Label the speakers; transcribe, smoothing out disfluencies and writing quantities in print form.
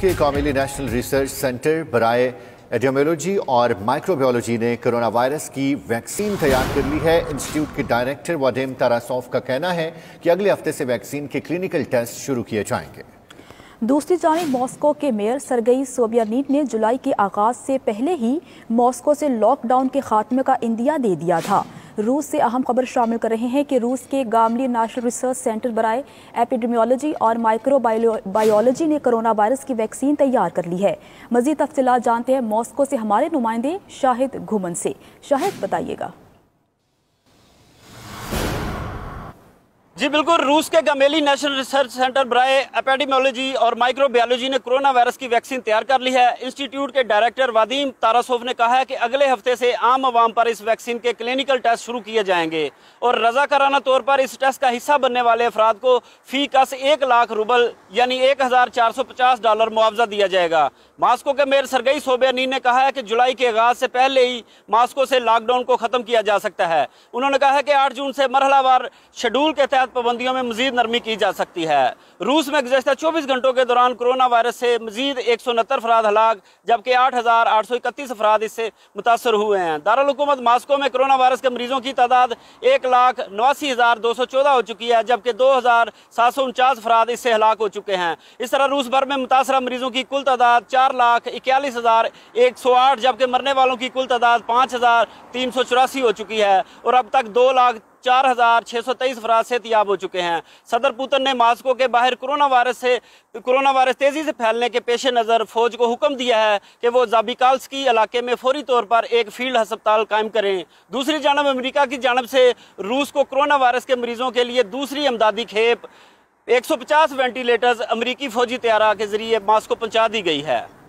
Speaker 1: के कौमी national research centre बराए एपिडेमियोलॉजी और माइक्रोबायोलॉजी ने कोरोना वायरस की वैक्सीन तैयार कर ली है। इंस्टीट्यूट के डायरेक्टर वादिम तारासोफ का कहना है कि अगले हफ्ते से वैक्सीन के क्लिनिकल टेस्ट शुरू किए जाएंगे।
Speaker 2: दूसरी जानिब मॉस्को के मेयर सरगई सोबियानीट ने जुलाई के आगाज से पहले ही मॉस्को से लॉकडाउन के खात्मे का इंदिया दे दिया था। रूस से अहम खबर शामिल कर रहे हैं कि रूस के गामली नेशनल रिसर्च सेंटर बराए एपिडेमियोलॉजी और माइक्रोबायोलॉजी ने कोरोना वायरस की वैक्सीन तैयार कर ली है। मजीद तफसीलात जानते हैं मॉस्को से हमारे नुमाइंदे शाहिद घुमन से। शाहिद, बताइएगा।
Speaker 3: जी बिल्कुल, रूस के गमेली नेशनल रिसर्च सेंटर बराए एपिडेमियोलॉजी और माइक्रोबायोलॉजी ने कोरोना वायरस की वैक्सीन तैयार कर ली है। इंस्टीट्यूट के डायरेक्टर वादिम तारासोफ ने कहा है कि अगले हफ्ते से आम आवाम पर इस वैक्सीन के क्लिनिकल टेस्ट शुरू किए जाएंगे और रजाकाराना तौर पर इस टेस्ट का हिस्सा बनने वाले अफराद को फी कस 1 लाख रूबल यानी $1450 मुआवजा दिया जाएगा। मॉस्को के मेयर सरगई सोबियानीट ने कहा है कि जुलाई के आगाज से पहले ही मॉस्को से लॉकडाउन को खत्म किया जा सकता है। उन्होंने कहा है कि 8 जून से मरहलावार शेड्यूल के तहत पाबंदियों में मजीद नरमी की जा सकती है। रूस में गुज़श्ता 24 घंटों के दौरान कोरोना वायरस से मजीद 169 अफराद हलाक जबकि 8,831 अफराद इससे मुतासर हुए हैं। दारुल हुकूमत मॉस्को में कोरोना वायरस के मरीजों की तादाद 1,89,214 हो चुकी है जबकि 2,749 अफराद इससे हलाक हो चुके हैं। इस तरह रूस भर में मुतासरा मरीजों की कुल तादाद 4,41,108 जबकि मरने वालों की कुल तादाद 5,384 हो चुकी है और अब तक 2,04,623 अफराद सेहतयाब हो चुके हैं। सदर पुतिन ने मॉस्को के बाहर कोरोना वायरस तेजी से फैलने के पेश नज़र फौज को हुक्म दिया है कि वो ज़ाबिकाल्स्की इलाके में फौरी तौर पर एक फील्ड अस्पताल कायम करें। दूसरी जानब अमेरिका की जानब से रूस को कोरोना वायरस के मरीजों के लिए दूसरी इमदादी खेप 150 वेंटिलेटर्स अमेरिकी फौजी तैयारा के जरिए मॉस्को पहुंचा दी गई है।